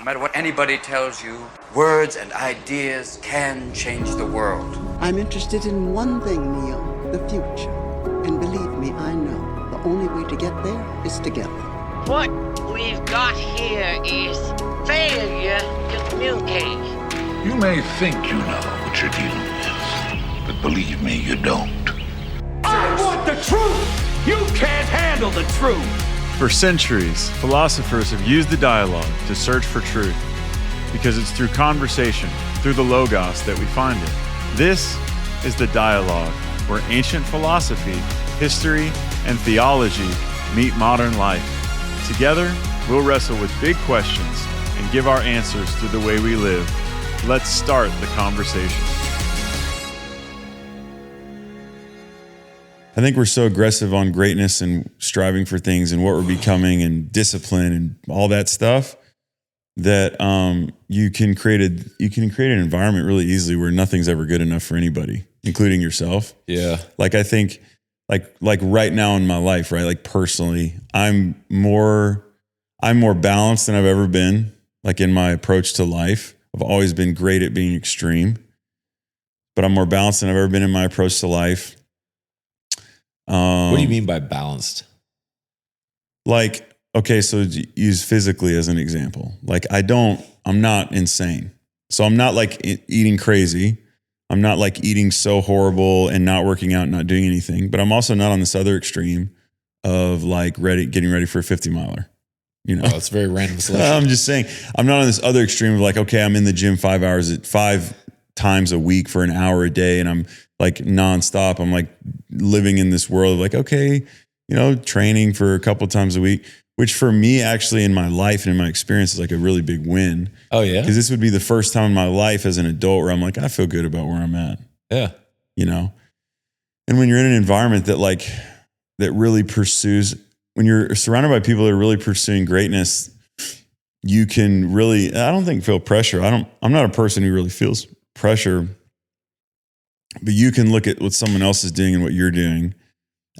No matter what anybody tells you, words and ideas can change the world. I'm interested in one thing, Neil, the future. And believe me, I know the only way to get there is together. What we've got here is failure to communicate. You may think you know what you're dealing with, but believe me, you don't. I want the truth! You can't handle the truth! For centuries, philosophers have used the dialogue to search for truth, because it's through conversation, through the logos, that we find it. This is the Dialogue, where ancient philosophy, history, and theology meet modern life. Together, we'll wrestle with big questions and give our answers through the way we live. Let's start the conversation. I think we're so aggressive on greatness and striving for things and what we're becoming and discipline and all that stuff that you can create an environment really easily where nothing's ever good enough for anybody, including yourself. Yeah. Like I think like right now in my life, right? Like personally, I'm more balanced than I've ever been, like in my approach to life. I've always been great at being extreme, but I'm more balanced than I've ever been in my approach to life. What do you mean by balanced? Like, okay, so use physically as an example. Like I'm not insane. So I'm not like eating crazy. I'm not like eating so horrible and not working out and not doing anything, but I'm also not on this other extreme of like getting ready for a 50 miler. You know, oh, it's a very random solution. I'm just saying, I'm not on this other extreme of like, okay, I'm in the gym 5 times a week for an hour a day. And I'm like nonstop. I'm like living in this world of like, okay, you know, training for a couple times a week, which for me actually in my life and in my experience is like a really big win. Oh yeah. Because this would be the first time in my life as an adult where I'm like, I feel good about where I'm at. Yeah. You know? And when you're in an environment that really pursues, when you're surrounded by people that are really pursuing greatness, you can really, I don't think feel pressure. I'm not a person who really feels pressure, but you can look at what someone else is doing and what you're doing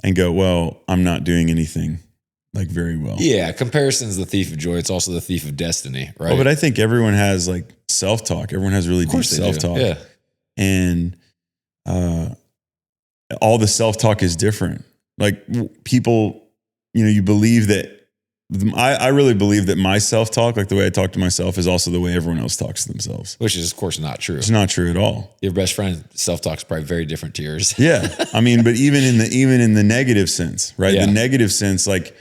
and go, well, I'm not doing anything like very well. Yeah. Comparison is the thief of joy. It's also the thief of destiny, right? Oh, but I think everyone has like self-talk. Everyone has really deep self-talk. Yeah. And all the self-talk is different. Like people, you know, you believe that, I really believe that my self-talk, like the way I talk to myself, is also the way everyone else talks to themselves. Which is, of course, not true. It's not true at all. Your best friend self-talk is probably very different to yours. Yeah. I mean, but even in the negative sense, right? Yeah. The negative sense, like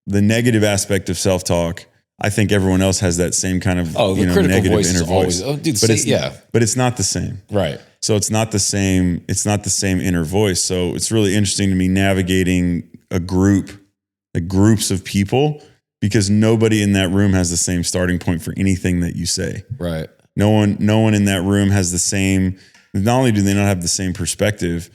the negative aspect of self-talk, I think everyone else has that same kind of the critical negative voice inner is always, voice. But it's not the same. Right. So it's not the same inner voice. So it's really interesting to me navigating a group, like groups of people, because nobody in that room has the same starting point for anything that you say. Right. No one in that room has the same, not only do they not have the same perspective,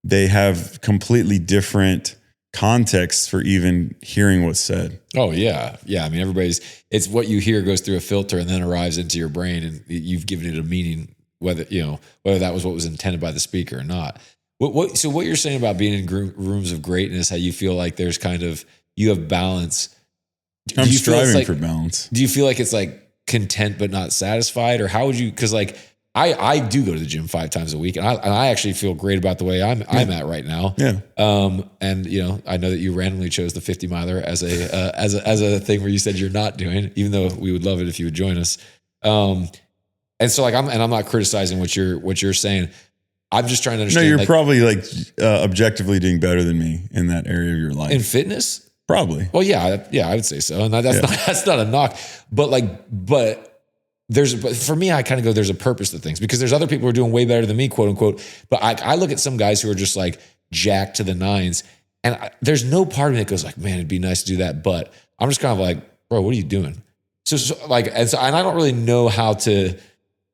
they have completely different contexts for even hearing what's said. Oh yeah. Yeah. I mean, it's what you hear goes through a filter and then arrives into your brain and you've given it a meaning, whether that was what was intended by the speaker or not. So what you're saying about being in rooms of greatness, how you feel like there's you have balance. I'm striving for balance. Do you feel like it's like content but not satisfied, or how would you? Because like I do go to the gym 5 times a week, and I actually feel great about the way I'm at right now. Yeah. And you know, I know that you randomly chose the 50 miler as a thing where you said you're not doing, even though we would love it if you would join us. And so like I'm not criticizing what you're saying. I'm just trying to understand. No, you're probably like objectively doing better than me in that area of your life. In fitness. Probably. Well, yeah, I would say so. And that's not a knock, but for me, I kind of go, there's a purpose to things because there's other people who are doing way better than me, quote unquote. But I look at some guys who are just like jacked to the nines, and there's no part of me that goes like, man, it'd be nice to do that. But I'm just kind of like, bro, what are you doing? So I don't really know how to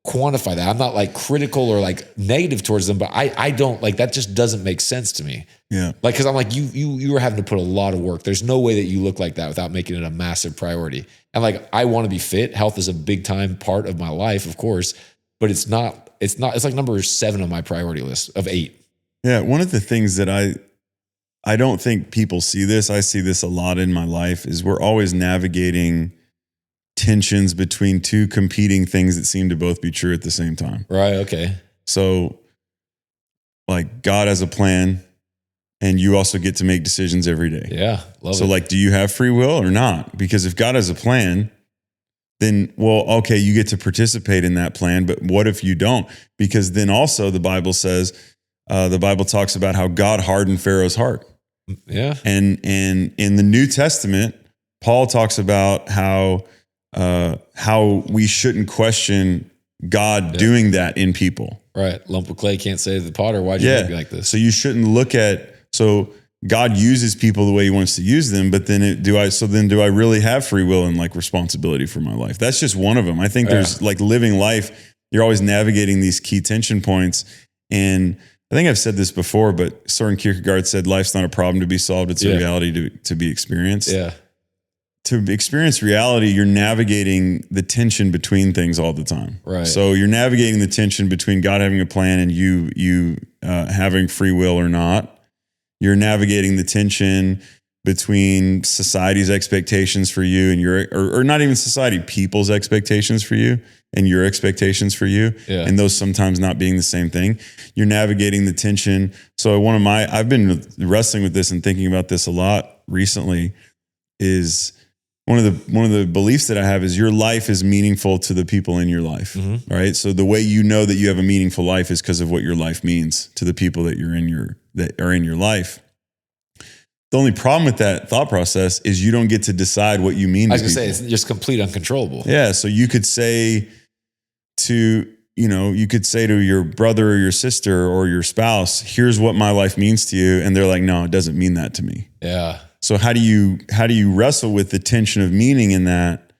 quantify that. I'm not like critical or like negative towards them, but I don't like, that just doesn't make sense to me. Yeah. Like, cause I'm like, you were having to put a lot of work. There's no way that you look like that without making it a massive priority. And like, I want to be fit. Health is a big time part of my life, of course, but it's like number 7 on my priority list of 8. Yeah. One of the things that I don't think people see this, I see this a lot in my life, is we're always navigating tensions between two competing things that seem to both be true at the same time. Right. Okay. So like God has a plan and you also get to make decisions every day. Yeah. Love So it. like, do you have free will or not? Because if God has a plan, then, well, okay, you get to participate in that plan, but what if you don't? Because then also the Bible says, the Bible talks about how God hardened Pharaoh's heart. Yeah. And in the New Testament, Paul talks about how we shouldn't question God doing that in people. Right. Lump of clay can't say to the potter, why'd you make me like this? So you shouldn't look at, so God uses people the way he wants to use them, but then do I really have free will and like responsibility for my life? That's just one of them. I think there's like living life, you're always navigating these key tension points. And I think I've said this before, but Søren Kierkegaard said life's not a problem to be solved. It's a reality to be experienced. Yeah. To experience reality, you're navigating the tension between things all the time. Right. So you're navigating the tension between God having a plan and you having free will or not. You're navigating the tension between society's expectations for you and your, or not even society, people's expectations for you and your expectations for you. Yeah. And those sometimes not being the same thing. You're navigating the tension. So I've been wrestling with this and thinking about this a lot recently, is one of the beliefs that I have is your life is meaningful to the people in your life, right? So the way you know that you have a meaningful life is because of what your life means to the people that are in your life. The only problem with that thought process is you don't get to decide what you mean to people. I was going to say, it's just complete uncontrollable. Yeah, so you could say to your brother or your sister or your spouse, here's what my life means to you. And they're like, no, it doesn't mean that to me. Yeah. So how do you wrestle with the tension of meaning in that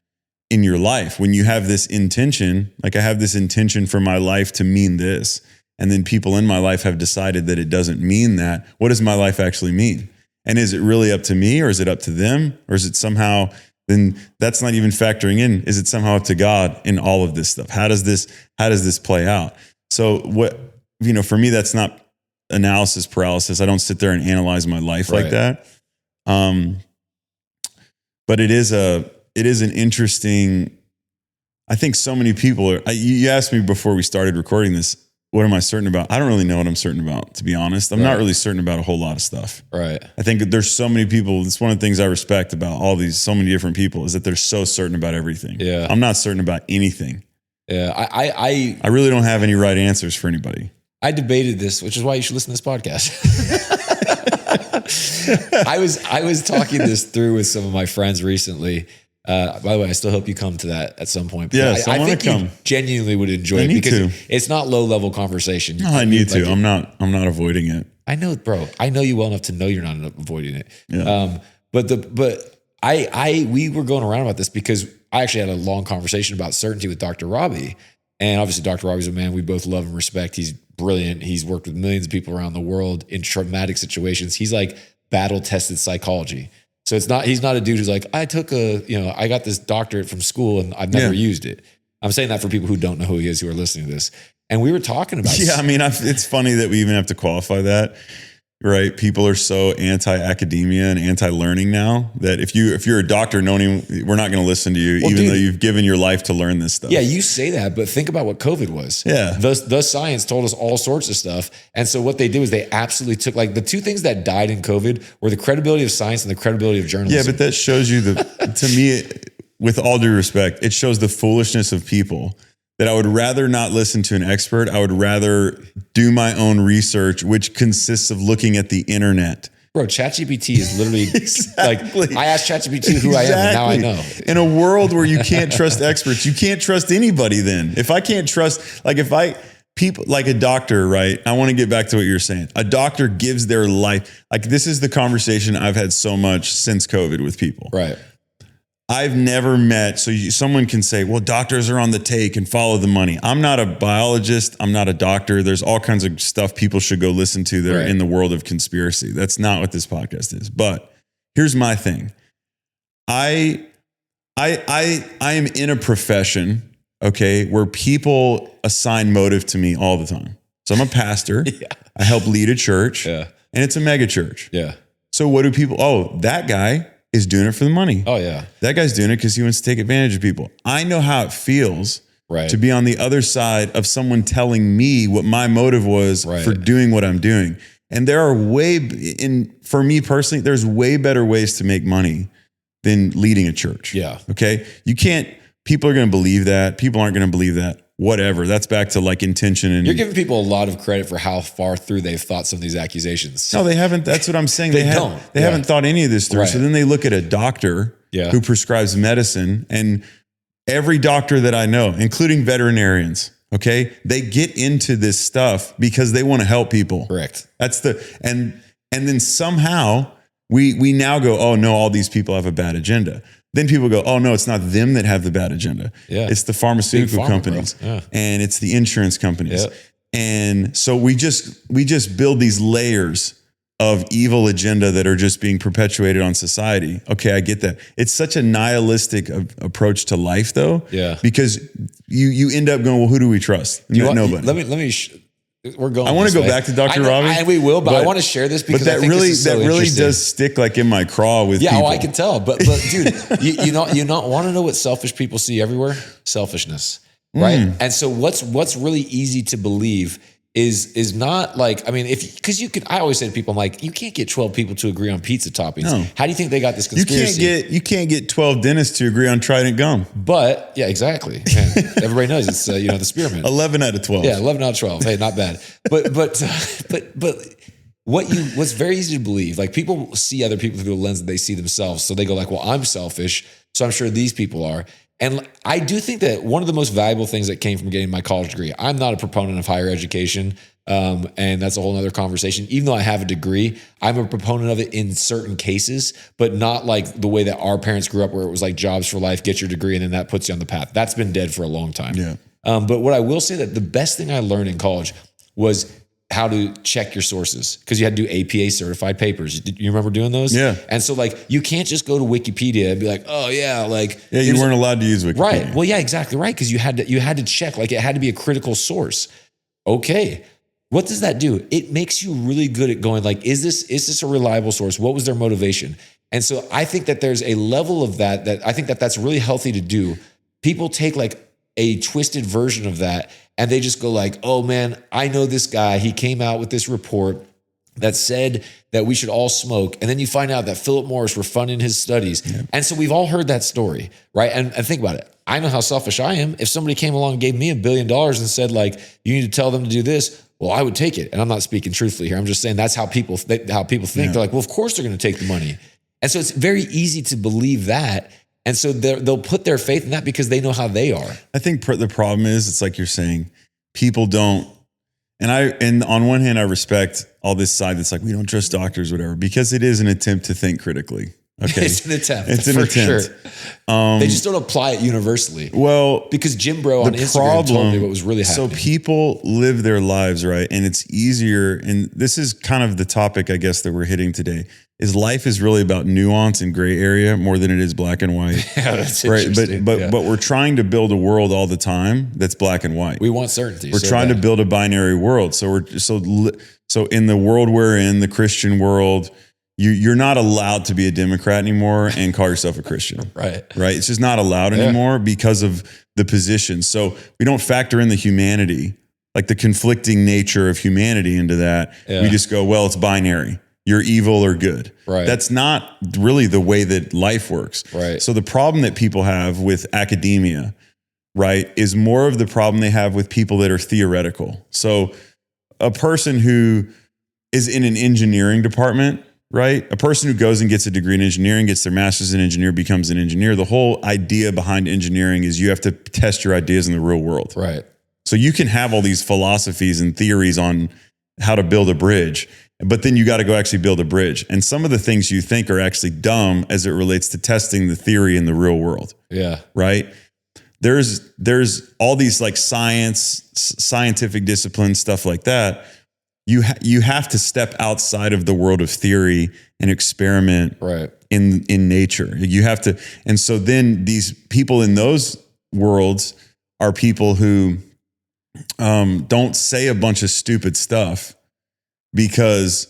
in your life when you have this intention, like I have this intention for my life to mean this, and then people in my life have decided that it doesn't mean that. What does my life actually mean? And is it really up to me or is it up to them? Or is it somehow, then that's not even factoring in. Is it somehow up to God in all of this stuff? How does this play out? So for me, that's not analysis paralysis. I don't sit there and analyze my life like that. But it is an interesting, I think so many people you asked me before we started recording this, what am I certain about? I don't really know what I'm certain about, to be honest. I'm not really certain about a whole lot of stuff. Right. I think that there's so many people. It's one of the things I respect about so many different people is that they're so certain about everything. Yeah. I'm not certain about anything. Yeah. I really don't have any right answers for anybody. I debated this, which is why you should listen to this podcast. I was talking this through with some of my friends recently. By the way, I still hope you come to that at some point. Yeah, I think come. you genuinely would enjoy it because it's not low level conversation. No, I need to. I'm not avoiding it. I know, bro. I know you well enough to know you're not avoiding it. Yeah. We were going around about this because I actually had a long conversation about certainty with Dr. Robbie. And obviously Dr. Robbie's a man we both love and respect. He's brilliant. He's worked with millions of people around the world in traumatic situations. He's like battle tested psychology. So he's not a dude who's like, I got this doctorate from school and I've never used it. I'm saying that for people who don't know who he is, who are listening to this. And we were talking about Yeah, I mean, it's funny that we even have to qualify that, right? People are so anti-academia and anti-learning now that if you're a doctor, we're not going to listen to you, though you've given your life to learn this stuff. Yeah, you say that, but think about what COVID was. Yeah. The science told us all sorts of stuff. And so what they did was they absolutely took, like, the two things that died in COVID were the credibility of science and the credibility of journalism. Yeah, but that shows you to me, with all due respect, it shows the foolishness of people. That I would rather not listen to an expert. I would rather do my own research, which consists of looking at the internet. Bro, ChatGPT is literally like, I asked ChatGPT who I am and now I know. In a world where you can't trust experts, you can't trust anybody then. If I can't trust, people like a doctor, right? I want to get back to what you're saying. A doctor gives their life. Like, this is the conversation I've had so much since COVID with people. Right. I've never met, someone can say, well, doctors are on the take and follow the money. I'm not a biologist. I'm not a doctor. There's all kinds of stuff people should go listen to that are in the world of conspiracy. That's not what this podcast is. But here's my thing. I am in a profession, okay, where people assign motive to me all the time. So I'm a pastor. I help lead a church. Yeah. And it's a mega church. Yeah. So what do people, that guy, is doing it for the money. Oh yeah. That guy's doing it because he wants to take advantage of people. I know how it feels to be on the other side of someone telling me what my motive was for doing what I'm doing. And there are for me personally, there's way better ways to make money than leading a church. Yeah. Okay. People are going to believe that. People aren't going to believe that. Whatever. That's back to like intention. And you're giving people a lot of credit for how far through they've thought some of these accusations. No, they haven't. That's what I'm saying. They haven't thought any of this through. So then they look at a doctor who prescribes medicine, and every doctor that I know, including veterinarians, okay, they get into this stuff because they want to help people. Correct. And then somehow we now go, oh no, all these people have a bad agenda. Then people go, oh no, it's not them that have the bad agenda. Yeah. It's the pharmaceutical companies and it's the insurance companies. Yeah. And so we just build these layers of evil agenda that are just being perpetuated on society. Okay, I get that. It's such a nihilistic approach to life though. Yeah. Because you end up going, well, who do we trust? Nobody. Let me we're going. I want to go back to Dr. Robbie. And we will, but I want to share this because that I think really this is so really does stick like in my craw with people. Yeah, I can tell. But dude, you not want to know what selfish people see everywhere? Selfishness, right? And so what's really easy to believe is not like, I mean, I always say to people, I'm like, you can't get 12 people to agree on pizza toppings. No. How do you think they got this conspiracy? You can't get 12 dentists to agree on Trident gum. But yeah, exactly. Man, everybody knows it's the spearmint. 11 out of 12. Yeah, 11 out of 12. Hey, not bad. But what's very easy to believe, like people see other people through the lens that they see themselves. So they go like, well, I'm selfish, so I'm sure these people are. And I do think that one of the most valuable things that came from getting my college degree, I'm not a proponent of higher education, and that's a whole other conversation. Even though I have a degree, I'm a proponent of it in certain cases, but not like the way that our parents grew up where it was like jobs for life, get your degree, and then that puts you on the path. That's been dead for a long time. Yeah. But what I will say that the best thing I learned in college was how to check your sources, because you had to do APA certified papers. You remember doing those? Yeah. And so like, you can't just go to Wikipedia and be like, oh yeah, like. Yeah, you weren't allowed to use Wikipedia. Right. Well, yeah, exactly right. Because you had to check, like it had to be a critical source. Okay. What does that do? It makes you really good at going like, is this a reliable source? What was their motivation? And so I think that there's a level of that I think that's really healthy to do. People take like a twisted version of that and they just go like, oh man, I know this guy. He came out with this report that said that we should all smoke. And then you find out that Philip Morris were funding his studies. Yeah. And so we've all heard that story, right? And think about it. I know how selfish I am. If somebody came along and gave me $1 billion and said like, you need to tell them to do this, well, I would take it. And I'm not speaking truthfully here. I'm just saying that's how people think. Yeah. They're like, well, of course they're going to take the money. And so it's very easy to believe that. And so they'll put their faith in that because they know how they are. I think the problem is, it's like you're saying, people don't, and on one hand, I respect all this side that's like, we don't trust doctors, whatever, because it is an attempt to think critically. Okay. It's an attempt. It's an attempt. Sure. They just don't apply it universally. Well, because Jim Bro on Instagram told me what was really happening. So people live their lives, right? And it's easier. And this is kind of the topic, I guess, that we're hitting today, is life is really about nuance and gray area more than it is black and white. Yeah, that's right. Interesting. But we're trying to build a world all the time that's black and white. We want certainty. We're trying to build a binary world. So so in the world we're in, the Christian world, you're not allowed to be a Democrat anymore and call yourself a Christian. Right. It's just not allowed anymore because of the position. So we don't factor in the humanity, like the conflicting nature of humanity into that. Yeah. We just go, well, it's binary. You're evil or good. Right. That's not really the way that life works. Right. So the problem that people have with academia, right, is more of the problem they have with people that are theoretical. So a person who is in an engineering department, right? A person who goes and gets a degree in engineering, gets their master's in engineering, becomes an engineer. The whole idea behind engineering is you have to test your ideas in the real world. Right. So you can have all these philosophies and theories on how to build a bridge, but then you got to go actually build a bridge. And some of the things you think are actually dumb as it relates to testing the theory in the real world. Yeah. Right. There's all these like scientific disciplines, stuff like that. You have to step outside of the world of theory and experiment in nature. You have to. And so then these people in those worlds are people who don't say a bunch of stupid stuff because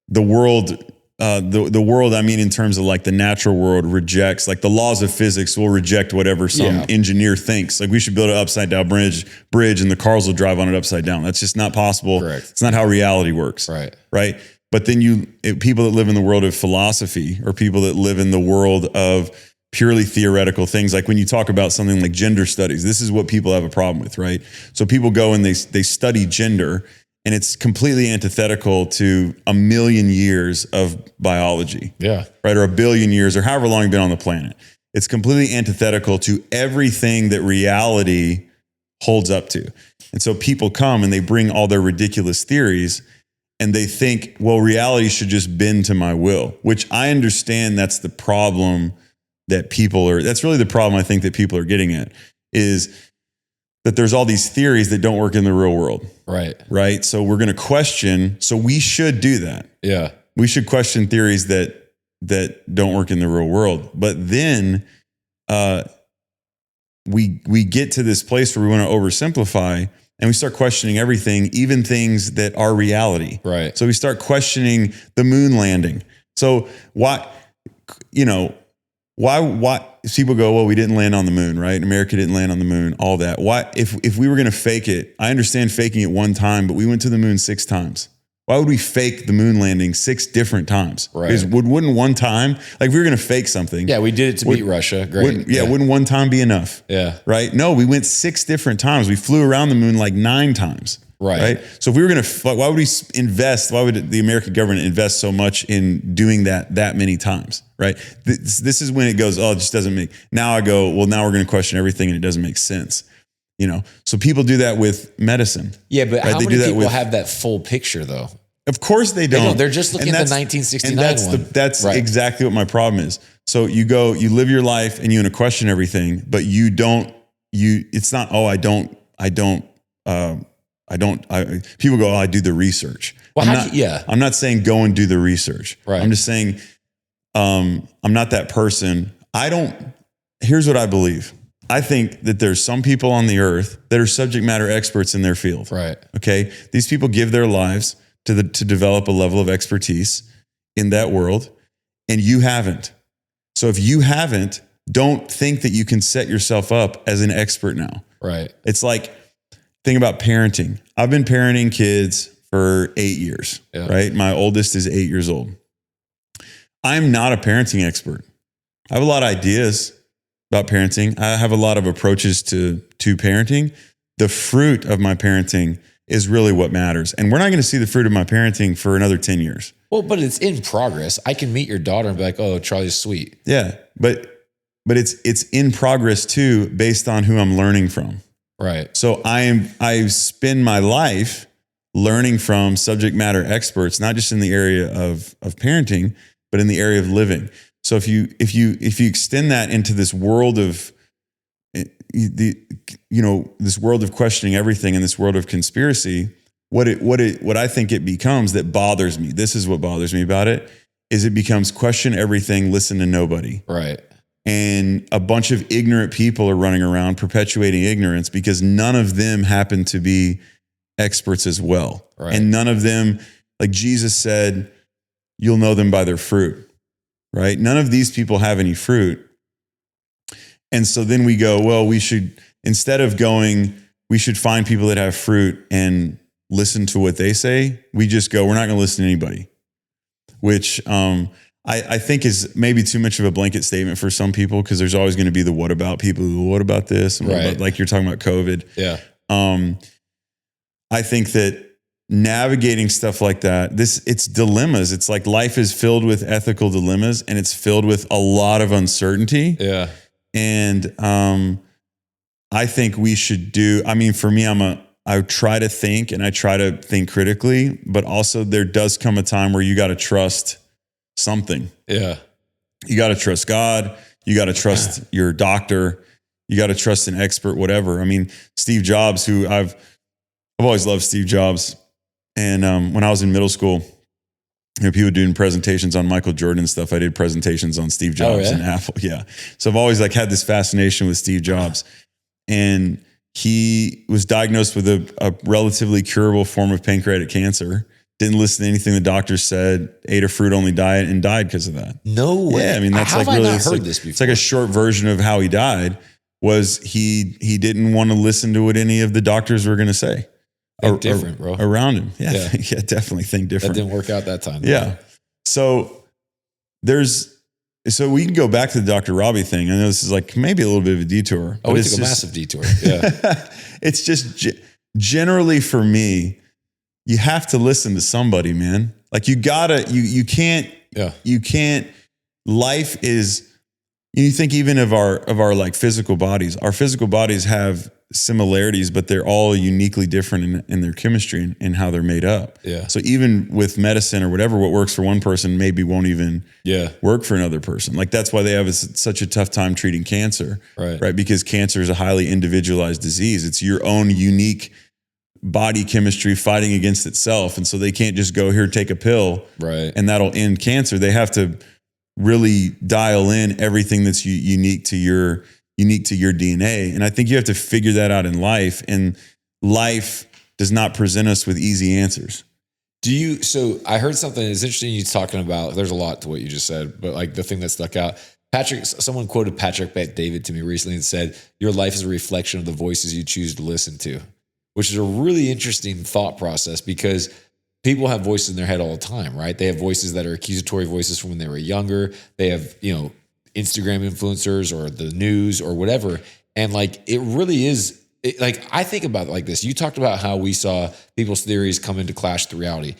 the world the world, I mean, in terms of like the natural world rejects, like the laws of physics will reject whatever some engineer thinks. Like we should build an upside down bridge and the cars will drive on it upside down. That's just not possible. Correct. It's not how reality works. Right. But then people that live in the world of philosophy or people that live in the world of purely theoretical things, like when you talk about something like gender studies, this is what people have a problem with, right? So people go and they study gender, and it's completely antithetical to a million years of biology. Yeah. Right. Or a billion years or however long you've been on the planet. It's completely antithetical to everything that reality holds up to. And so people come and they bring all their ridiculous theories and they think, well, reality should just bend to my will, which I understand that's the problem that that's really the problem I think that people are getting at, is that there's all these theories that don't work in the real world. Right. So we're going to question. So we should do that. Yeah. We should question theories that don't work in the real world. But then we get to this place where we want to oversimplify and we start questioning everything, even things that are reality. Right. So we start questioning the moon landing. So why people go, well, we didn't land on the moon, right? America didn't land on the moon, all that. Why, if we were going to fake it, I understand faking it one time, but we went to the moon 6 times. Why would we fake the moon landing 6 different times? Right. Because wouldn't one time, like if we were going to fake something. Yeah, we did it to beat Russia. Great. Wouldn't one time be enough? Yeah. Right? No, we went 6 different times. We flew around the moon like 9 times. Right. So if we were going to, why would the American government invest so much in doing that many times? Right. This is when it goes, oh, it just doesn't make, now I go, well, now we're going to question everything and it doesn't make sense. So people do that with medicine. Yeah. But how many people have that full picture though? Of course they don't. They're just looking at the 1969 one. That's exactly what my problem is. So you live your life and you want to question everything, but it's not, people go, oh, I do the research. Well, I'm not saying go and do the research. Right. I'm just saying, I'm not that person. Here's what I believe. I think that there's some people on the earth that are subject matter experts in their field. Right. Okay. These people give their lives to develop a level of expertise in that world, and you haven't. So if you haven't, don't think that you can set yourself up as an expert now. Right. It's like, think about parenting. I've been parenting kids for 8 years, right? My oldest is 8 years old. I'm not a parenting expert. I have a lot of ideas about parenting. I have a lot of approaches to parenting. The fruit of my parenting is really what matters. And we're not going to see the fruit of my parenting for another 10 years. Well, but it's in progress. I can meet your daughter and be like, oh, Charlie's sweet. Yeah. But it's in progress too, based on who I'm learning from. Right. So I spend my life learning from subject matter experts, not just in the area of parenting, but in the area of living. So if you extend that into this world of this world of questioning everything and this world of conspiracy, what I think it becomes that bothers me. This is what bothers me about it, is it becomes question everything, listen to nobody. Right. And a bunch of ignorant people are running around perpetuating ignorance because none of them happen to be experts as well. Right. And none of them, like Jesus said, you'll know them by their fruit, right? None of these people have any fruit. And so then we go, well, we should find people that have fruit and listen to what they say. We just go, we're not going to listen to anybody, which I think is maybe too much of a blanket statement for some people, because there's always going to be the what about people who, what about this? And what about, like you're talking about COVID. Yeah. I think that navigating stuff like that, it's dilemmas. It's like life is filled with ethical dilemmas and it's filled with a lot of uncertainty. Yeah. And I think we should for me, I try to think and I try to think critically, but also there does come a time where you got to trust something. Yeah. You got to trust God. You got to trust your doctor. You got to trust an expert, whatever. I mean, Steve Jobs, who I've always loved Steve Jobs. And when I was in middle school, people doing presentations on Michael Jordan and stuff. I did presentations on Steve Jobs and Apple. Yeah. So I've always had this fascination with Steve Jobs. And he was diagnosed with a relatively curable form of pancreatic cancer. didn't listen to anything the doctor said, ate a fruit-only diet, and died because of that. No way. Yeah, I mean, that's How like have I really, not it's heard like, this before? it's like a short version of how he died was he didn't want to listen to what any of the doctors were going to say. Think different, bro. Around him. Yeah, Yeah. yeah, definitely think different. That didn't work out that time. Yeah. So so we can go back to the Dr. Robbie thing. I know this is like maybe a little bit of a detour. Oh, but we it's took a just- massive detour. Yeah. It's just generally for me, you have to listen to somebody, man. Like you can't, life is, you think even of our like physical bodies, our physical bodies have similarities, but they're all uniquely different in their chemistry and how they're made up. Yeah. So even with medicine or whatever, what works for one person maybe won't even work for another person. Like that's why they have such a tough time treating cancer, right? Because cancer is a highly individualized disease. It's your own unique body chemistry fighting against itself. And so they can't just go here, take a pill, and that'll end cancer. They have to really dial in everything that's unique to your DNA. And I think you have to figure that out in life. And life does not present us with easy answers. So I heard something that's interesting you talking about. There's a lot to what you just said, but like the thing that stuck out, someone quoted Patrick Bet-David to me recently and said, your life is a reflection of the voices you choose to listen to, which is a really interesting thought process because people have voices in their head all the time, right? They have voices that are accusatory voices from when they were younger. They have, Instagram influencers or the news or whatever. And like, it really is like, I think about it like this. You talked about how we saw people's theories come into clash with reality.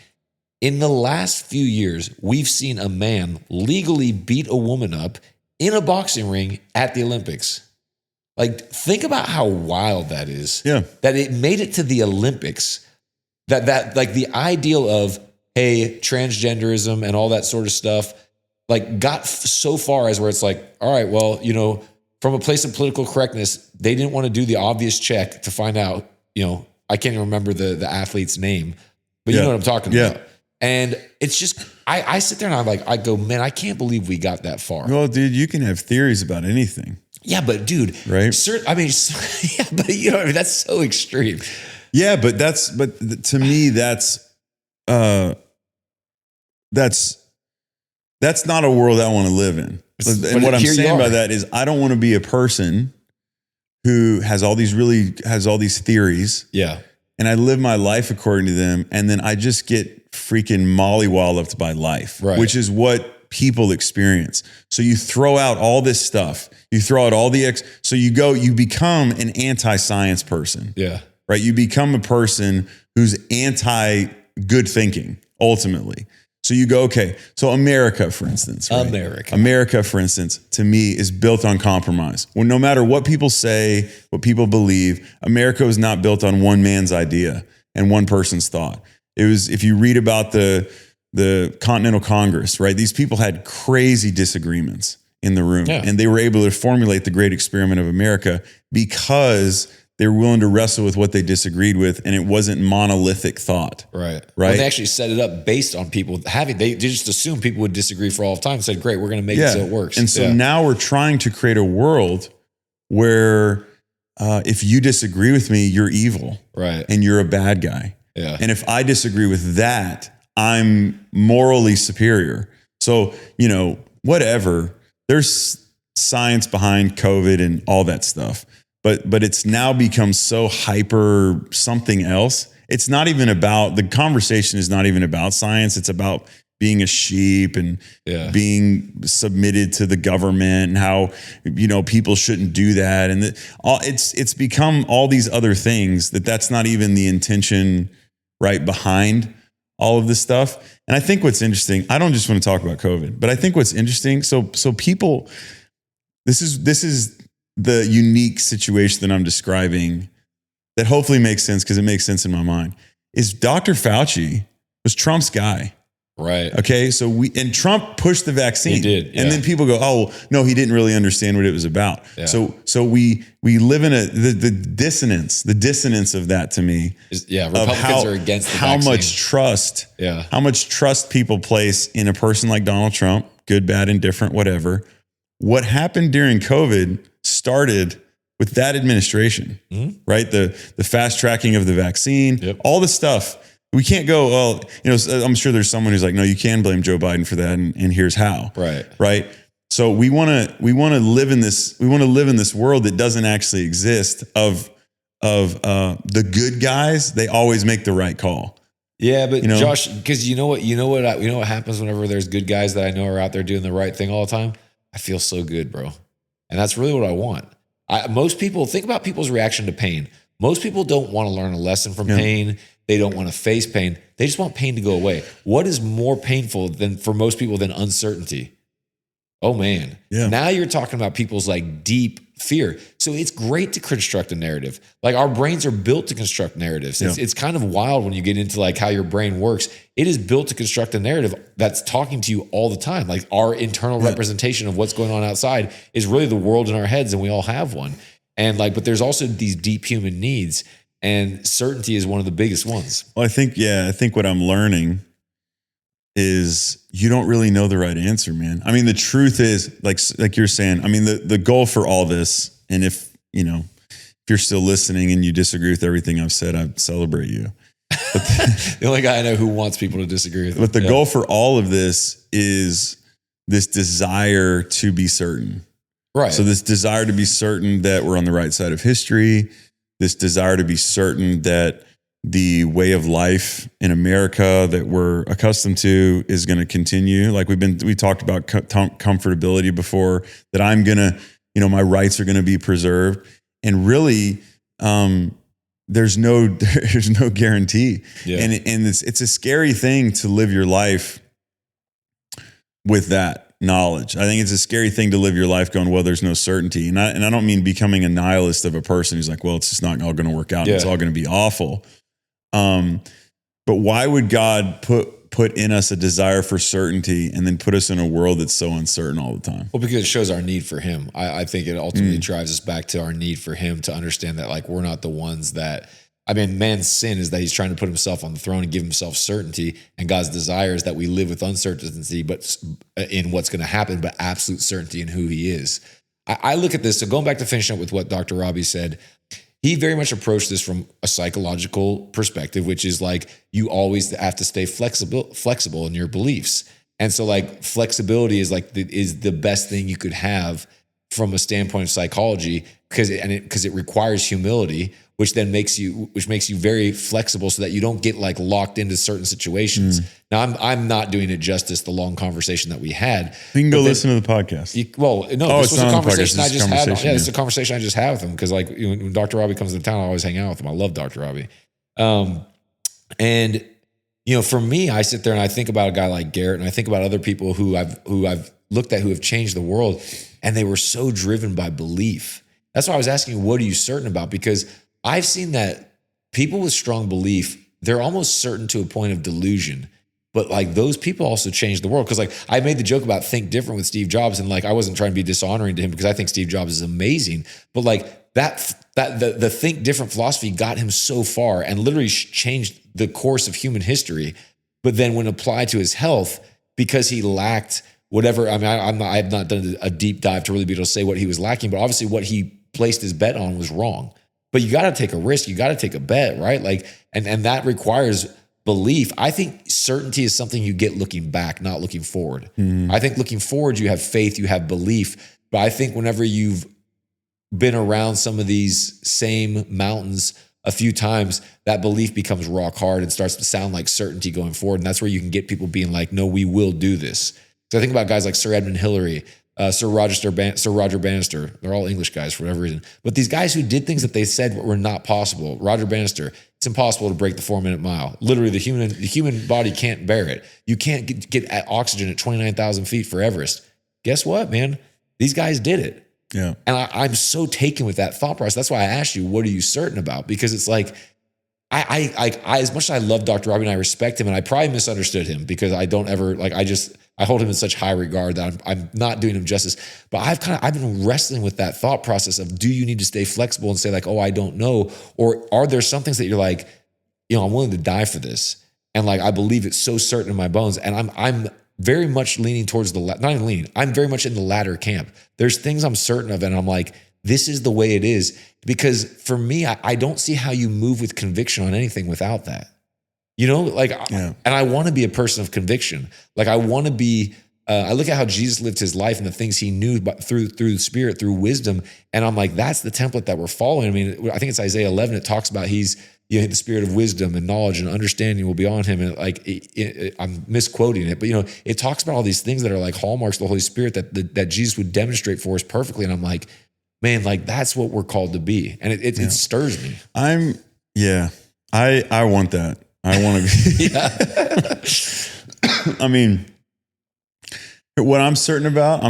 In the last few years, we've seen a man legally beat a woman up in a boxing ring at the Olympics. Like, think about how wild that is. Yeah. That it made it to the Olympics. That like the ideal of, hey, transgenderism and all that sort of stuff, like got so far as where it's like, all right, well, from a place of political correctness, they didn't want to do the obvious check to find out, I can't even remember the athlete's name, but you know what I'm talking about. And it's just, I sit there and I go, man, I can't believe we got that far. Well, dude, you can have theories about anything. Yeah, but dude, right? I mean, yeah, but that's so extreme. Yeah, but to me, that's not a world I want to live in. And what I'm saying by that is I don't want to be a person who has all these theories. Yeah. And I live my life according to them. And then I just get freaking mollywalloped by life, which is what people experience. So you throw out all this stuff. You throw out all so you become an anti-science person. Yeah. Right. You become a person who's anti-good thinking, ultimately. So you go, okay, so America, for instance. Right? America, for instance, to me is built on compromise. Well, no matter what people say, what people believe, America was not built on one man's idea and one person's thought. It was, if you read about the Continental Congress, right? These people had crazy disagreements in the room, and they were able to formulate the great experiment of America because they were willing to wrestle with what they disagreed with, and it wasn't monolithic thought. Right. Right. Well, they actually set it up based on people they just assumed people would disagree for all time and said, great, we're going to make it so it works. And so now we're trying to create a world where if you disagree with me, you're evil. Right. And you're a bad guy. Yeah. And if I disagree with that, I'm morally superior. So, whatever, there's science behind COVID and all that stuff. But it's now become so hyper something else. It's not even about, the conversation is not even about science. It's about being a sheep and being submitted to the government and how, people shouldn't do that. And it's become all these other things that's not even the intention right behind all of this stuff. And I think what's interesting, I don't just want to talk about COVID, but I think what's interesting, so people, this is the unique situation that I'm describing that hopefully makes sense because it makes sense in my mind, is Dr. Fauci was Trump's guy. Right. Okay. So Trump pushed the vaccine. He did. Yeah. And then people go, oh, no, he didn't really understand what it was about. Yeah. So we live in the dissonance of that to me. Republicans are against the vaccine. How much trust people place in a person like Donald Trump, good, bad, indifferent, whatever. What happened during COVID started with that administration, right? The fast tracking of the vaccine, all the stuff We can't go, well, I'm sure there's someone who's like, no, you can blame Joe Biden for that, and here's how. Right. So we want to live in this world that doesn't actually exist of the good guys. They always make the right call. Yeah, but Josh, because you know what happens whenever there's good guys that I know are out there doing the right thing all the time? I feel so good, bro. And that's really what I want. Most people, think about people's reaction to pain. Most people don't want to learn a lesson from pain. They don't want to face pain. They just want pain to go away. What is more painful for most people than uncertainty? Oh man. Yeah. Now you're talking about people's like deep fear. So it's great to construct a narrative. Like our brains are built to construct narratives. It's kind of wild when you get into like how your brain works. It is built to construct a narrative that's talking to you all the time. Like our internal representation of what's going on outside is really the world in our heads, and we all have one. And but there's also these deep human needs, and certainty is one of the biggest ones. Well, I think what I'm learning is you don't really know the right answer, man. I mean, the truth is, like you're saying, I mean, the goal for all this, and if you're still listening and you disagree with everything I've said, I celebrate you. But the only guy I know who wants people to disagree with. But the goal for all of this is this desire to be certain. Right. So this desire to be certain that we're on the right side of history, this desire to be certain that the way of life in America that we're accustomed to is going to continue. Like we talked about comfortability before, that I'm going to, my rights are going to be preserved. And really, there's no guarantee. Yeah. And it's a scary thing to live your life with that knowledge. I think it's a scary thing to live your life going, well, there's no certainty. And I don't mean becoming a nihilist of a person who's like, well, it's just not all going to work out. And it's all going to be awful. But why would God put in us a desire for certainty and then put us in a world that's so uncertain all the time? Well, because it shows our need for him. I think it ultimately drives us back to our need for him, to understand that like we're not the ones that, man's sin is that he's trying to put himself on the throne and give himself certainty. And God's desire is that we live with uncertainty, but in what's going to happen, but absolute certainty in who he is. I look at this. So going back to finishing up with what Dr. Robbie said, he very much approached this from a psychological perspective, which is like you always have to stay flexible in your beliefs. And so like flexibility is like is the best thing you could have from a standpoint of psychology, because it requires humility, which makes you very flexible so that you don't get like locked into certain situations. Now I'm not doing it justice, the long conversation that we had. You can go listen to the podcast. This was a conversation I just had. Yeah, it's a conversation I just had with him, because like when Dr. Robbie comes to town, I always hang out with him. I love Dr. Robbie. And for me, I sit there and I think about a guy like Garrett, and I think about other people who I've looked at who have changed the world, and they were so driven by belief. That's why I was asking, what are you certain about? Because I've seen that people with strong belief, they're almost certain to a point of delusion. But like those people also changed the world. Because like I made the joke about think different with Steve Jobs, and like I wasn't trying to be dishonoring to him, because I think Steve Jobs is amazing. But like the think different philosophy got him so far and literally changed the course of human history. But then when applied to his health, because he lacked whatever, I have not done a deep dive to really be able to say what he was lacking, but obviously what he placed his bet on was wrong. But you got to take a risk. You got to take a bet, right? Like, and that requires belief. I think certainty is something you get looking back, not looking forward. I think looking forward, you have faith, you have belief. But I think whenever you've been around some of these same mountains a few times, that belief becomes rock hard and starts to sound like certainty going forward. And that's where you can get people being like, no, we will do this. So I think about guys like Sir Edmund Hillary, Sir Roger Bannister. They're all English guys for whatever reason. But these guys who did things that they said were not possible. Roger Bannister, it's impossible to break the 4-minute mile. Literally, the human body can't bear it. You can't get oxygen at 29,000 feet for Everest. Guess what, man? These guys did it. Yeah. And I'm so taken with that thought process. That's why I asked you, what are you certain about? Because it's like, I as much as I love Dr. Robbie and I respect him, and I probably misunderstood him because I don't ever I hold him in such high regard that I'm not doing him justice. But I've been wrestling with that thought process of, do you need to stay flexible and say like, oh, I don't know, or are there some things that you're like, I'm willing to die for this, and like I believe it's so certain in my bones, and I'm very much leaning towards I'm very much in the latter camp. There's things I'm certain of, and I'm like, this is the way it is. Because for me, I don't see how you move with conviction on anything without that. You know, like, Yeah. and I want to be a person of conviction. Like I want to be, I look at how Jesus lived his life and the things he knew through the Spirit, through wisdom. And I'm like, that's the template that we're following. I mean, I think it's Isaiah 11. It talks about the Spirit of wisdom and knowledge and understanding will be on him. And like, I'm misquoting it, but it talks about all these things that are like hallmarks of the Holy Spirit that Jesus would demonstrate for us perfectly. And I'm like, man, like that's what we're called to be. And it stirs me. I want that. I want to be. I mean, what I'm certain about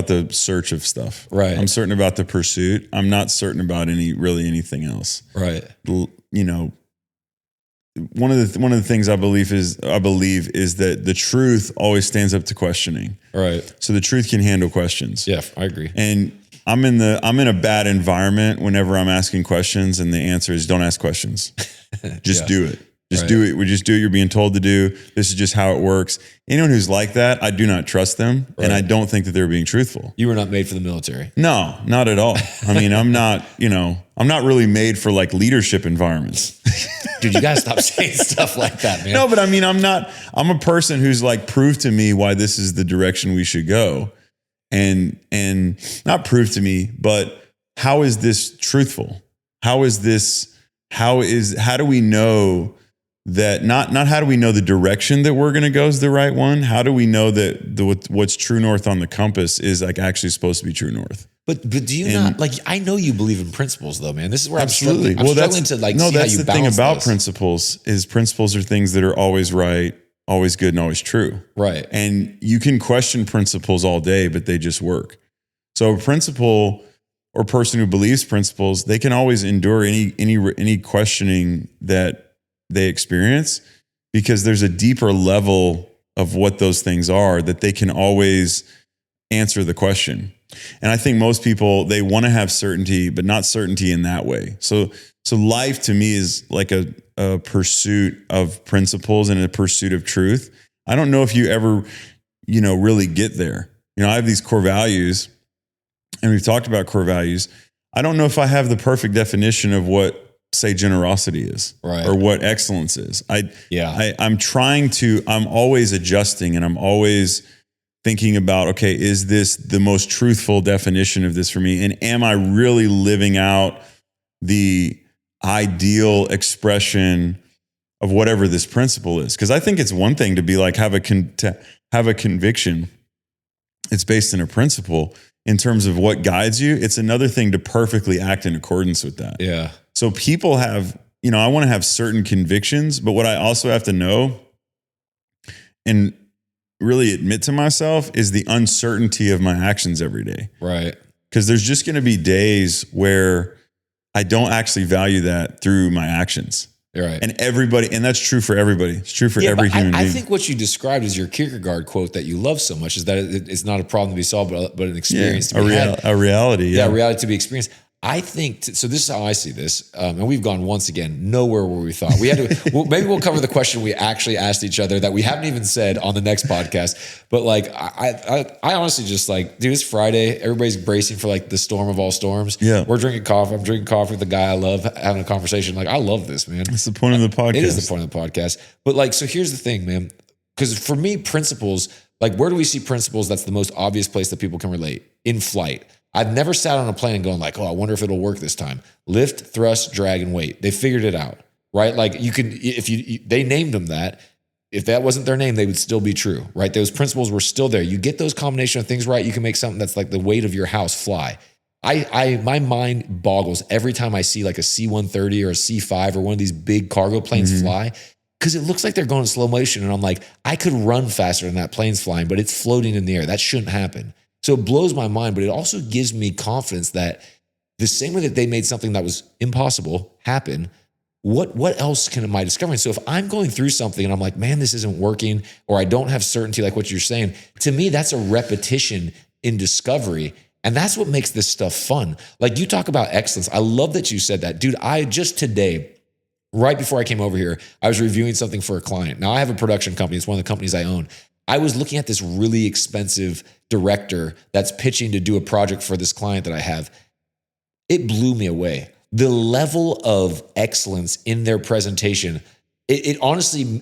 the search of stuff. Right. I'm certain about the pursuit. I'm not certain about anything else. Right. One of the things I believe is that the truth always stands up to questioning. Right. So the truth can handle questions. Yeah, I agree. And I'm in a bad environment whenever I'm asking questions, and the answer is don't ask questions. Just do it. Just do it. We just do what you're being told to do. This is just how it works. Anyone who's like that, I do not trust them. And I don't think that they're being truthful. You were not made for the military. No, not at all. I mean, I'm not really made for like leadership environments. Dude, you gotta stop saying stuff like that, man. No, but I mean, I'm a person who's like, prove to me why this is the direction we should go. And not prove to me, but how is this truthful? How do we know that not how do we know the direction that we're going to go is the right one? How do we know that what's true north on the compass is like actually supposed to be true north? But do you not like? I know you believe in principles, though, man. This is where absolutely. I'm struggling to like. No, see that's how you the thing balance about this. principles is principles are things that are always right, always good, and always true. Right. And you can question principles all day, but they just work. So a principle or person who believes principles, they can always endure any questioning that they experience, because there's a deeper level of what those things are that they can always answer the question. And I think most people, they want to have certainty, but not certainty in that way. So life to me is like a pursuit of principles and a pursuit of truth. I don't know if you ever, really get there. I have these core values, and we've talked about core values. I don't know if I have the perfect definition of what, say, generosity is, right, or what excellence is. I'm always adjusting, and I'm always thinking about, okay, is this the most truthful definition of this for me? And am I really living out the ideal expression of whatever this principle is? Because I think it's one thing to be like, have a conviction. It's based in a principle in terms of what guides you. It's another thing to perfectly act in accordance with that. Yeah. So people have, I want to have certain convictions, but what I also have to know and really admit to myself is the uncertainty of my actions every day. Right. Because there's just going to be days where I don't actually value that through my actions. Right. And that's true for everybody. It's true for every human being. I think what you described as your Kierkegaard quote that you love so much is that it's not a problem to be solved, but an experience to be had. A reality. Yeah, reality to be experienced. I think, so this is how I see this, and we've gone once again, nowhere where we thought. We had to, maybe we'll cover the question we actually asked each other that we haven't even said on the next podcast. But like, I honestly just like, dude, it's Friday. Everybody's bracing for like the storm of all storms. Yeah. We're drinking coffee. I'm drinking coffee with the guy I love, having a conversation. Like, I love this, man. It's the point of the podcast. It is the point of the podcast. But like, so here's the thing, man. Because for me, principles, like, where do we see principles? That's the most obvious place that people can relate. In flight. I've never sat on a plane going like, oh, I wonder if it'll work this time. Lift, thrust, drag, and weight. They figured it out, right? Like you can, they named them that. If that wasn't their name, they would still be true, right? Those principles were still there. You get those combination of things right, you can make something that's like the weight of your house fly. My mind boggles every time I see like a C-130 or a C-5 or one of these big cargo planes fly, because it looks like they're going in slow motion. And I'm like, I could run faster than that plane's flying, but it's floating in the air. That shouldn't happen. So it blows my mind, but it also gives me confidence that the same way that they made something that was impossible happen, what else am I discovering? So if I'm going through something and I'm like, man, this isn't working, or I don't have certainty like what you're saying, to me, that's a repetition in discovery. And that's what makes this stuff fun. Like you talk about excellence. I love that you said that. Dude, I just today, right before I came over here, I was reviewing something for a client. Now I have a production company. It's one of the companies I own. I was looking at this really expensive director that's pitching to do a project for this client that I have. It blew me away. The level of excellence in their presentation it honestly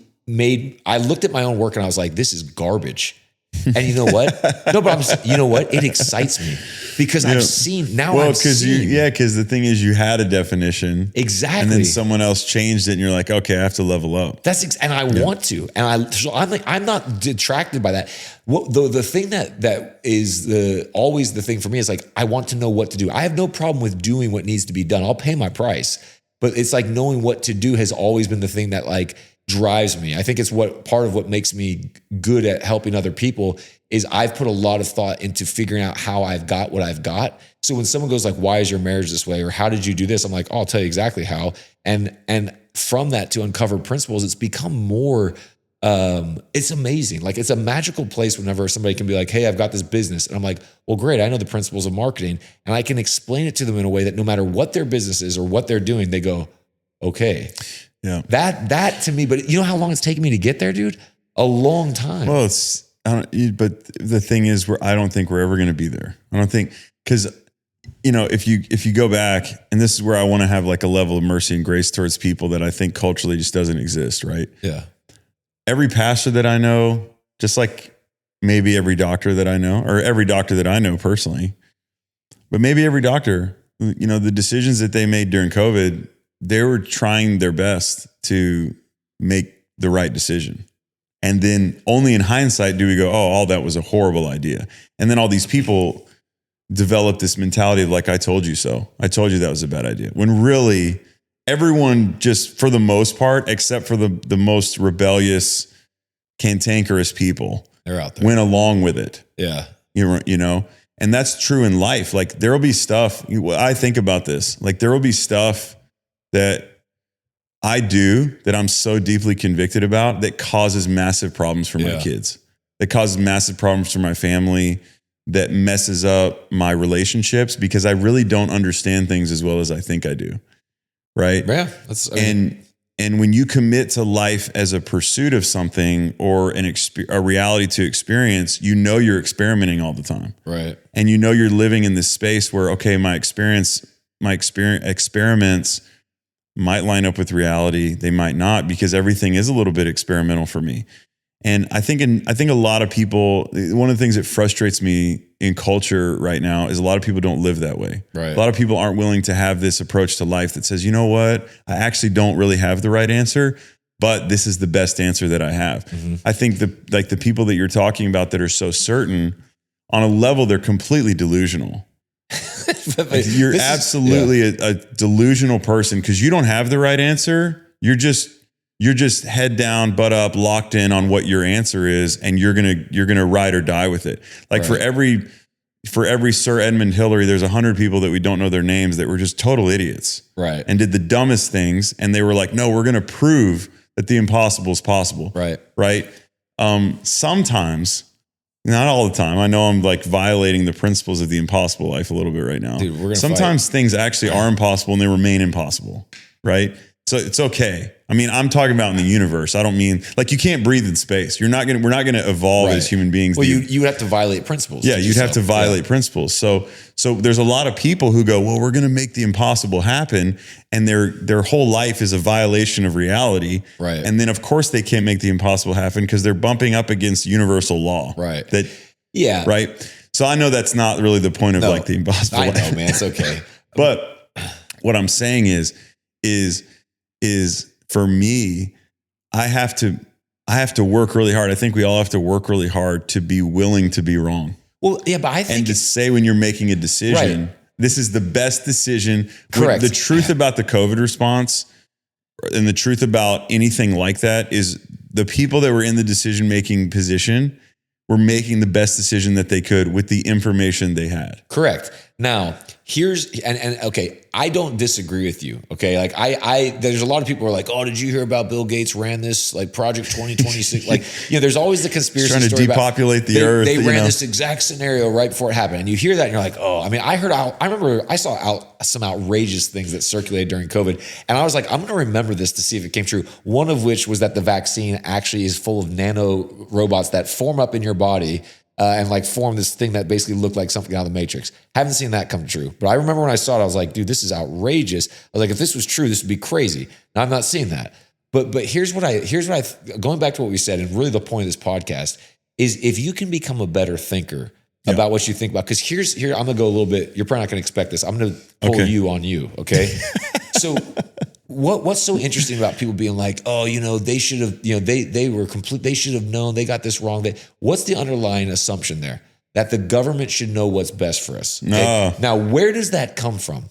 I looked at my own work and I was like, this is garbage. And you know what? No, but you know what? It excites me because I've seen now. Well, because the thing is, you had a definition exactly, and then someone else changed it, and you're like, okay, I have to level up. And I want to, and I'm not detracted by that. The thing that is always the thing for me is like, I want to know what to do. I have no problem with doing what needs to be done. I'll pay my price, but it's like knowing what to do has always been the thing that like drives me. I think it's part of what makes me good at helping other people is I've put a lot of thought into figuring out how I've got what I've got. So when someone goes like, why is your marriage this way? Or how did you do this? I'm like, oh, I'll tell you exactly how. And from that to uncover principles, it's become more, it's amazing. Like it's a magical place whenever somebody can be like, hey, I've got this business. And I'm like, well, great. I know the principles of marketing and I can explain it to them in a way that no matter what their business is or what they're doing, they go, okay. Yeah. That to me, but you know how long it's taken me to get there, dude? A long time. Well, but the thing is, I don't think we're ever going to be there. I don't think, because, if you go back, and this is where I want to have like a level of mercy and grace towards people that I think culturally just doesn't exist, right? Yeah. Every pastor that I know, just like maybe every doctor that I know, or every doctor that I know personally, but maybe every doctor, the decisions that they made during COVID, they were trying their best to make the right decision. And then only in hindsight do we go, oh, all that was a horrible idea. And then all these people develop this mentality of like, I told you so. I told you that was a bad idea. When really everyone just, for the most part, except for the most rebellious, cantankerous people, they're out there, went along with it. Yeah. And that's true in life. Like there'll be stuff, I think about this, like there will be stuff that I do that I'm so deeply convicted about that causes massive problems for my kids, that causes massive problems for my family, that messes up my relationships because I really don't understand things as well as I think I do. Right. Yeah. And when you commit to life as a pursuit of something or a reality to experience, you're experimenting all the time. Right. And you're living in this space where, okay, my experiments might line up with reality. They might not, because everything is a little bit experimental for me. And I think a lot of people, one of the things that frustrates me in culture right now is a lot of people don't live that way. Right. A lot of people aren't willing to have this approach to life that says, you know what, I actually don't really have the right answer, but this is the best answer that I have. Mm-hmm. I think the people that you're talking about that are so certain, on a level, they're completely delusional. You're absolutely a delusional person because you don't have the right answer. You're just head down, butt up, locked in on what your answer is, and you're gonna ride or die with it. Like right. for every Sir Edmund Hillary, there's 100 people that we don't know their names that were just total idiots, right? And did the dumbest things, and they were like, "No, we're gonna prove that the impossible is possible." Right. Sometimes. Not all the time. I know I'm like violating the principles of the impossible life a little bit right now. Dude, sometimes things actually are impossible and they remain impossible, right? So it's okay. I mean, I'm talking about in the universe. I don't mean like you can't breathe in space. We're not going to evolve as human beings. Well, you have to violate principles. Yeah, you'd have to violate principles. So there's a lot of people who go, well, we're going to make the impossible happen, and their whole life is a violation of reality. Right. And then of course they can't make the impossible happen because they're bumping up against universal law. Right. Right. So I know that's not really the point of like the impossible. I know, man. It's okay. But what I'm saying is for me, I have to work really hard. I think we all have to work really hard to be willing to be wrong. Well, yeah, but I think and to say when you're making a decision, this is the best decision. Correct. The truth about the COVID response and the truth about anything like that is the people that were in the decision-making position were making the best decision that they could with the information they had. Correct. Now, here's, and okay, I don't disagree with you. Okay. Like there's a lot of people who are like, oh, did you hear about Bill Gates ran this like Project 2026? Like, there's always the conspiracy trying to story depopulate the earth. They ran this exact scenario right before it happened. And you hear that and you're like, oh, I mean, I remember I saw some outrageous things that circulated during COVID. And I was like, I'm going to remember this to see if it came true. One of which was that the vaccine actually is full of nano robots that form up in your body and like form this thing that basically looked like something out of the Matrix. Haven't seen that come true. But I remember when I saw it, I was like, dude, this is outrageous. I was like, if this was true, this would be crazy. Now I'm not seeing that. But here's what I going back to what we said, and really the point of this podcast is if you can become a better thinker about what you think about, because here I'm gonna go a little bit. You're probably not gonna expect this. I'm gonna pull you on you. Okay, so. What's so interesting about people being like, oh, they should have, they were complete, they should have known, they got this wrong. What's the underlying assumption there? That the government should know what's best for us. Okay? No. Now, where does that come from?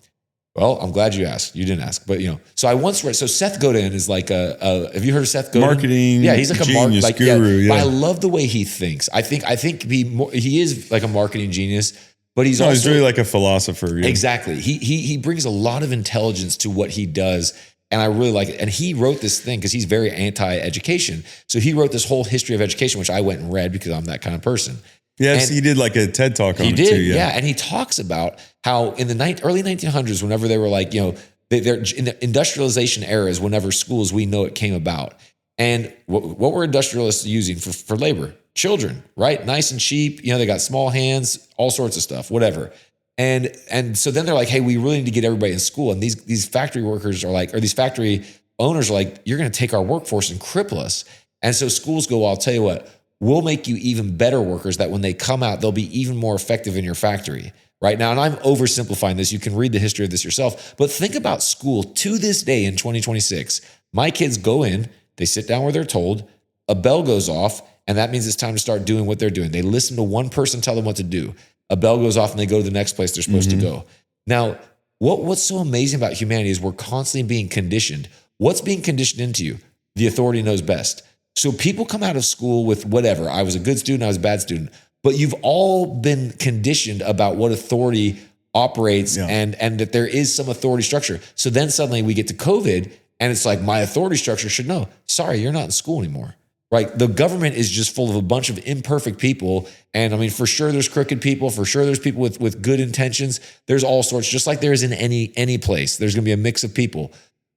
Well, I'm glad you asked. You didn't ask, but so I once read. So Seth Godin is like have you heard of Seth Godin? Marketing, yeah, he's like genius, guru. But I love the way he thinks. I think he is like a marketing genius. But he's also really like a philosopher. Yeah. Exactly. He brings a lot of intelligence to what he does. And I really like it. And he wrote this thing because he's very anti-education. So he wrote this whole history of education, which I went and read because I'm that kind of person. Yes, and he did like a TED Talk on it too. Yeah. And he talks about how in the early 1900s, whenever they were like, they're in the industrialization eras, whenever schools we know it came about. And what were industrialists using for labor? Children, right? Nice and cheap. They got small hands, all sorts of stuff, whatever. And so then they're like, hey, we really need to get everybody in school. And these factory workers are like, or these factory owners are like, you're going to take our workforce and cripple us. And so schools go, well, I'll tell you what, we'll make you even better workers that when they come out, they'll be even more effective in your factory. Right now, and I'm oversimplifying this. You can read the history of this yourself. But think about school to this day in 2026. My kids go in, they sit down where they're told, a bell goes off, and that means it's time to start doing what they're doing. They listen to one person tell them what to do. A bell goes off and they go to the next place they're supposed to go. Now, what's so amazing about humanity is we're constantly being conditioned. What's being conditioned into you? The authority knows best. So people come out of school with whatever. I was a good student, I was a bad student. But you've all been conditioned about what authority operates and that there is some authority structure. So then suddenly we get to COVID and it's like my authority structure should know, sorry, you're not in school anymore. Right? The government is just full of a bunch of imperfect people. And I mean, for sure there's crooked people. For sure there's people with good intentions. There's all sorts, just like there is in any place. There's going to be a mix of people.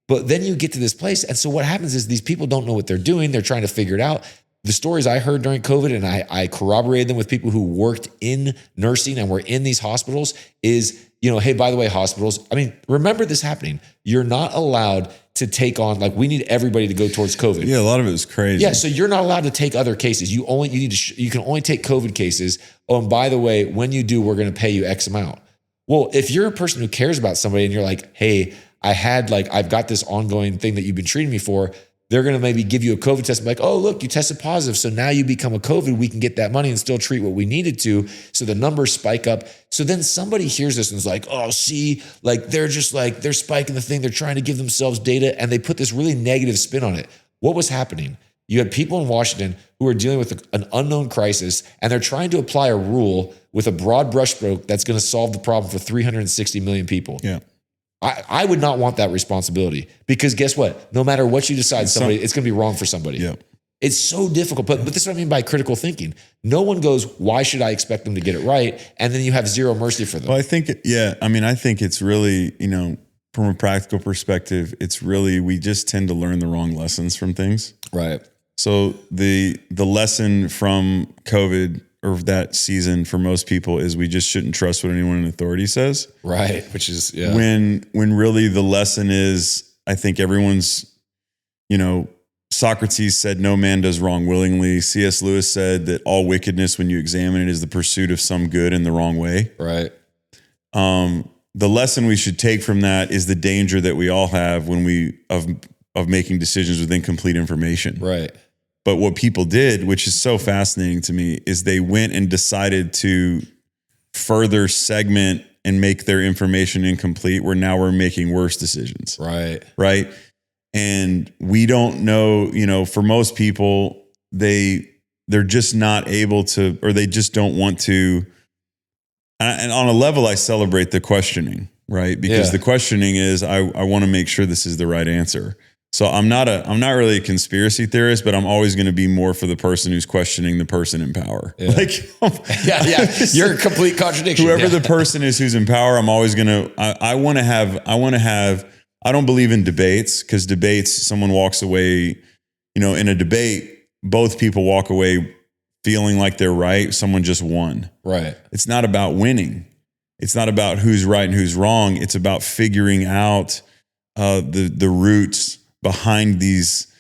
But then you get to this place. And so what happens is these people don't know what they're doing. They're trying to figure it out. The stories I heard during COVID, and I corroborated them with people who worked in nursing and were in these hospitals is, hey, by the way, hospitals, I mean, remember this happening. You're not allowed to take on, like, we need everybody to go towards COVID. Yeah, a lot of it was crazy. Yeah, so you're not allowed to take other cases. You can only take COVID cases. Oh, and by the way, when you do, we're going to pay you X amount. Well, if you're a person who cares about somebody and you're like, hey, I've got this ongoing thing that you've been treating me for, they're going to maybe give you a COVID test and be like, oh, look, you tested positive. So now you become a COVID. We can get that money and still treat what we needed to. So the numbers spike up. So then somebody hears this and is like, oh, see, like they're spiking the thing. They're trying to give themselves data. And they put this really negative spin on it. What was happening? You had people in Washington who are dealing with an unknown crisis, and they're trying to apply a rule with a broad brushstroke that's going to solve the problem for 360 million people. Yeah. I would not want that responsibility because guess what? No matter what you decide, it's going to be wrong for somebody. Yeah. It's so difficult. But this is what I mean by critical thinking. No one goes, why should I expect them to get it right? And then you have zero mercy for them. Well, I think it's really, from a practical perspective, it's really, we just tend to learn the wrong lessons from things. Right. So the lesson from COVID or that season for most people is we just shouldn't trust what anyone in authority says. Right. Which is, when really the lesson is, I think everyone's, Socrates said, no man does wrong willingly. C.S. Lewis said that all wickedness, when you examine it, is the pursuit of some good in the wrong way. Right. The lesson we should take from that is the danger that we all have when of making decisions with incomplete information. Right. But what people did, which is so fascinating to me, is they went and decided to further segment and make their information incomplete, where now we're making worse decisions. Right. Right. And we don't know, for most people, they're just not able to, or they just don't want to. And on a level, I celebrate the questioning, right? Because the questioning is, I want to make sure this is the right answer. So I'm not really a conspiracy theorist, but I'm always going to be more for the person who's questioning the person in power. Yeah. You're a complete contradiction. Whoever the person is who's in power, I'm always going to, I want to have, I don't believe in debates, because debates, someone walks away, in a debate, both people walk away feeling like they're right. Someone just won. Right. It's not about winning. It's not about who's right and who's wrong. It's about figuring out the roots behind these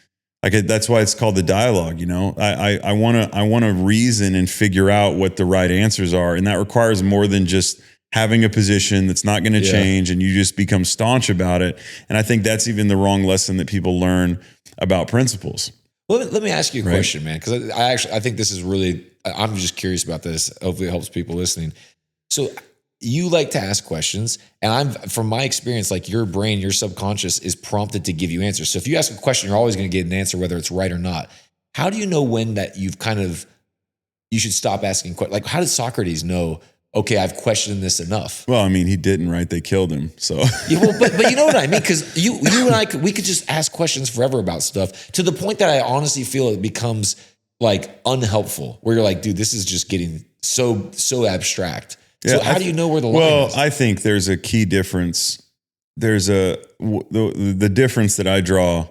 That's why it's called the dialogue. You know, I want to reason and figure out what the right answers are, and that requires more than just having a position that's not going to change, and you just become staunch about it. And I think that's even the wrong lesson that people learn about principles. Well, let me ask you a question, man, because I think this is really, I'm just curious about this. Hopefully it helps people listening. So you like to ask questions, and from my experience, like your brain, your subconscious is prompted to give you answers. So if you ask a question, you're always going to get an answer, whether it's right or not. How do you know when that you should stop asking questions? Like, how did Socrates know, okay, I've questioned this enough? Well, I mean, he didn't, right? They killed him. So yeah, well, but you know what I mean? Because you and I, we could just ask questions forever about stuff, to the point that I honestly feel it becomes like unhelpful, where you're like, dude, this is just getting so abstract. So how do you know where the line is? Well, I think there's a key difference. There's the difference that I draw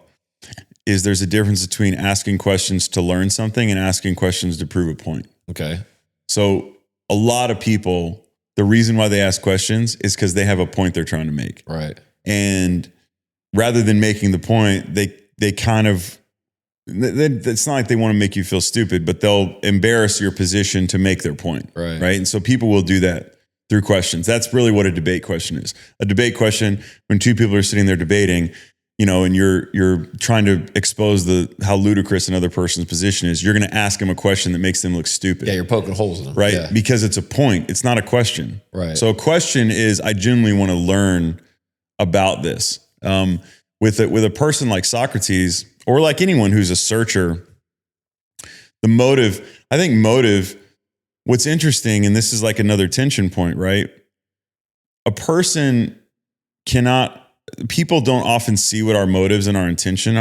is there's a difference between asking questions to learn something and asking questions to prove a point. Okay. So a lot of people, the reason why they ask questions is because they have a point they're trying to make. Right. And rather than making the point, they kind of, it's not like they want to make you feel stupid, but they'll embarrass your position to make their point. Right. Right. And so people will do that through questions. That's really what a debate question is. A debate question, when two people are sitting there debating, you know, and you're trying to expose how ludicrous another person's position is, you're going to ask them a question that makes them look stupid. Yeah, you're poking holes in them. Right? Yeah. Because it's a point. It's not a question. Right. So a question is, I genuinely want to learn about this. With a person like Socrates, or like anyone who's a searcher, I think motive, what's interesting, and this is like another tension point, right? People don't often see what our motives and our intention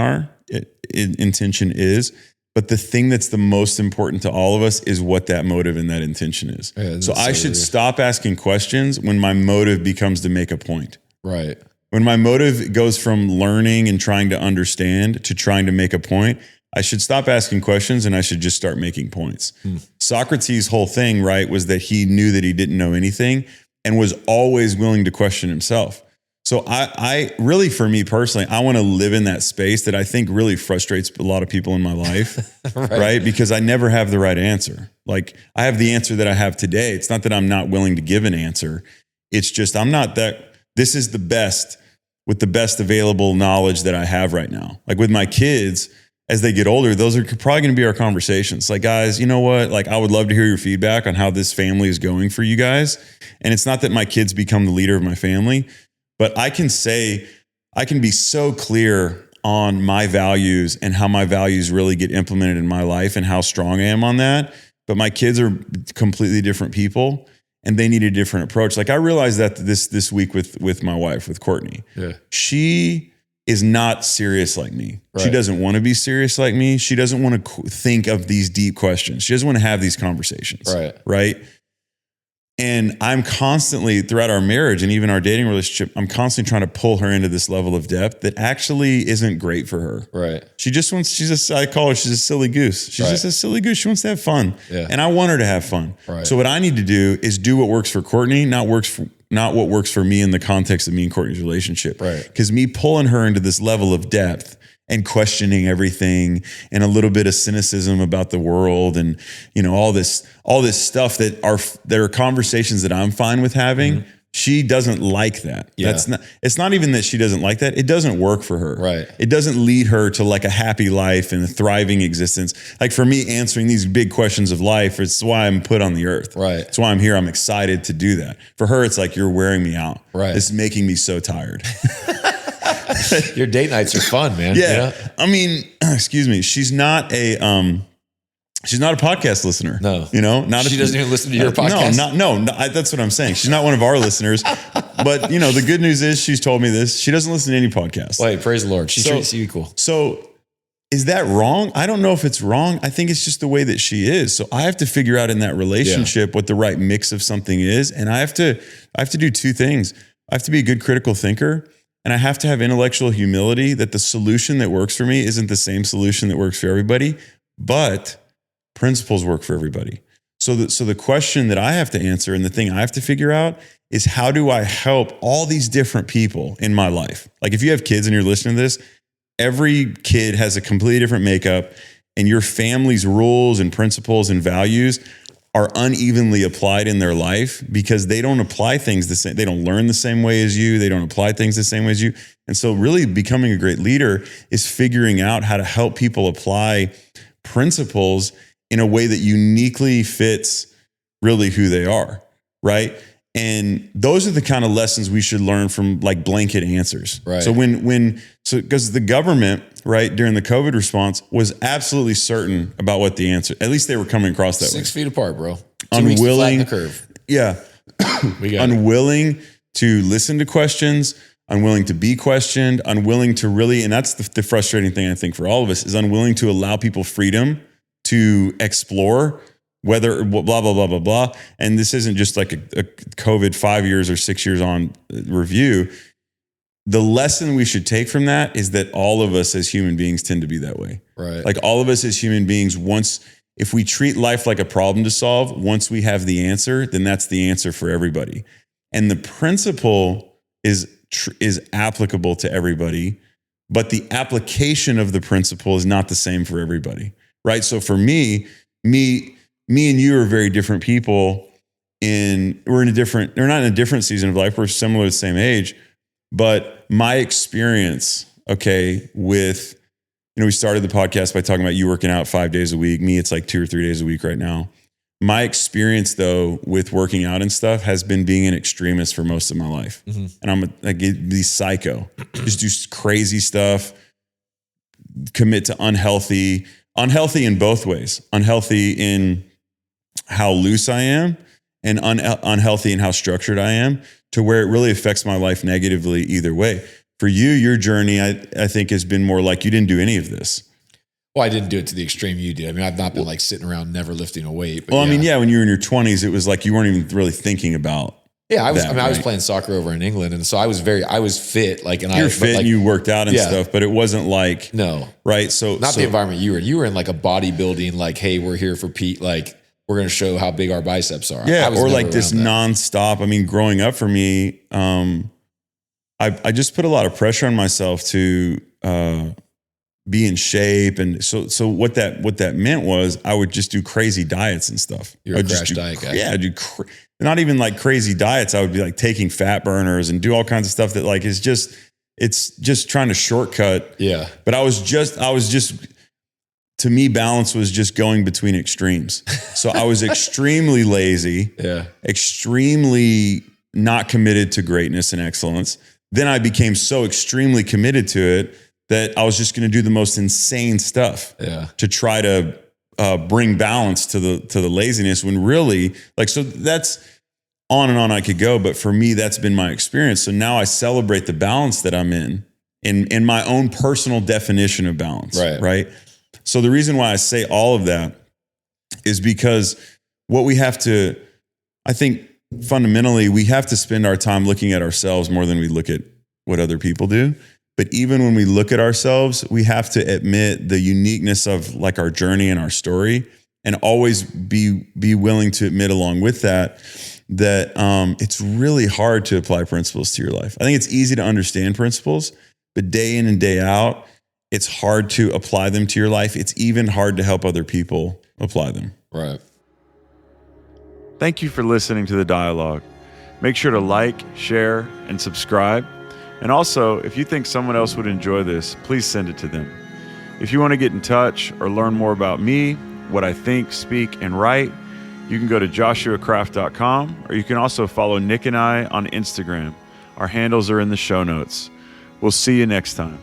is, but the thing that's the most important to all of us is what that motive and that intention is. Yeah, so I should stop asking questions when my motive becomes to make a point. Right. When my motive goes from learning and trying to understand to trying to make a point, I should stop asking questions and I should just start making points. Socrates' whole thing, right, was that he knew that he didn't know anything and was always willing to question himself. So I really, for me personally, I want to live in that space that I think really frustrates a lot of people in my life, right? Because I never have the right answer. Like, I have the answer that I have today. It's not that I'm not willing to give an answer. It's just, this is the best with the best available knowledge that I have right now. Like with my kids, as they get older, those are probably going to be our conversations. Like, guys, you know what? Like, I would love to hear your feedback on how this family is going for you guys. And it's not that my kids become the leader of my family, but I can be so clear on my values and how my values really get implemented in my life and how strong I am on that. But my kids are completely different people and they need a different approach. Like, I realized that this week with my wife, with Courtney. Yeah. She is not serious like me. Right. She doesn't want to be serious like me. She doesn't want to think of these deep questions. She doesn't want to have these conversations. Right. And I'm constantly, throughout our marriage and even our dating relationship, I'm constantly trying to pull her into this level of depth that actually isn't great for her. Right. I call her, she's a silly goose. She's just a silly goose. She wants to have fun. Yeah. And I want her to have fun. Right. So what I need to do is do what works for Courtney, not what works for me in the context of me and Courtney's relationship. Right. Because me pulling her into this level of depth and questioning everything and a little bit of cynicism about the world and, you know, all this stuff that are conversations that I'm fine with having. Mm-hmm. She doesn't like that. Yeah. It's not even that she doesn't like that. It doesn't work for her. Right. It doesn't lead her to like a happy life and a thriving existence. Like for me, answering these big questions of life, it's why I'm put on the earth. Right. It's why I'm here. I'm excited to do that. For her, it's like, you're wearing me out. Right. This is making me so tired. Your date nights are fun, man. Yeah. You know? I mean, excuse me. She's not a podcast listener. No. You know, she doesn't even listen to your podcast. No, that's what I'm saying. She's not one of our listeners. But, you know, the good news is she's told me this. She doesn't listen to any podcasts. Wait, praise the Lord. She treats you equal. So is that wrong? I don't know if it's wrong. I think it's just the way that she is. So I have to figure out in that relationship what the right mix of something is. And I have to do two things. I have to be a good critical thinker. And I have to have intellectual humility that the solution that works for me isn't the same solution that works for everybody, but principles work for everybody. So the question that I have to answer and the thing I have to figure out is, how do I help all these different people in my life? Like, if you have kids and you're listening to this, every kid has a completely different makeup, and your family's rules and principles and values are unevenly applied in their life because they don't apply things the same. They don't learn the same way as you. They don't apply things the same way as you. And so really becoming a great leader is figuring out how to help people apply principles in a way that uniquely fits really who they are, right? And those are the kind of lessons we should learn from like blanket answers. Right. So because the government, right, during the COVID response was absolutely certain about what the answer, at least they were coming across that 6 way. feet apart, bro. 2 Unwilling, weeks to flatten the curve. Yeah. We got Unwilling to listen to questions, unwilling to be questioned, unwilling to really, and that's the frustrating thing I think for all of us, is unwilling to allow people freedom to explore whether blah, blah, blah, blah, blah. And this isn't just like a COVID 5 years or 6 years on review. The lesson we should take from that is that all of us as human beings tend to be that way. Right. Like all of us as human beings, if we treat life like a problem to solve, once we have the answer, then that's the answer for everybody. And the principle is applicable to everybody, but the application of the principle is not the same for everybody. Right. So for me and you are very different people we're not in a different season of life. We're similar, the same age, but my experience, okay, with, we started the podcast by talking about you working out 5 days a week. Me, it's like 2 or 3 days a week right now. My experience though, with working out and stuff has been being an extremist for most of my life. Mm-hmm. And I'm like the psycho, just do crazy stuff, commit to unhealthy in both ways, unhealthy in how loose I am and unhealthy in how structured I am, to where it really affects my life negatively either way. For you, your journey, I think has been more like you didn't do any of this. Well, I didn't do it to the extreme you did. I mean, I've not been like sitting around never lifting a weight. But well, I mean, when you were in your 20s, it was like you weren't even really thinking about. Yeah, I was playing soccer over in England, and so I was fit. Like, and you're fit, and you worked out and stuff, but it wasn't like right. So not the environment you were in. You were in like a bodybuilding, like, hey, we're here for Pete, like we're going to show how big our biceps are. Yeah, or like this nonstop. I mean, growing up for me, I just put a lot of pressure on myself to be in shape, and so what that meant was I would just do crazy diets and stuff. You're a crash diet guy. Yeah, not even like crazy diets. I would be like taking fat burners and do all kinds of stuff that like it's just trying to shortcut. Yeah. But I was just to me, balance was just going between extremes. So I was extremely lazy, extremely not committed to greatness and excellence. Then I became so extremely committed to it that I was just going to do the most insane stuff to try to bring balance to the laziness, when really, like, so that's on and on I could go. But for me, that's been my experience. So now I celebrate the balance that I'm in my own personal definition of balance. Right. So the reason why I say all of that is because what we have to, I think fundamentally, we have to spend our time looking at ourselves more than we look at what other people do. But even when we look at ourselves, we have to admit the uniqueness of like our journey and our story, and always be willing to admit along with that it's really hard to apply principles to your life. I think it's easy to understand principles, but day in and day out, it's hard to apply them to your life. It's even hard to help other people apply them. Right. Thank you for listening to the Dialogue. Make sure to like, share, and subscribe. And also, if you think someone else would enjoy this, please send it to them. If you want to get in touch or learn more about me, what I think, speak, and write, you can go to joshuacraft.com, or you can also follow Nick and I on Instagram. Our handles are in the show notes. We'll see you next time.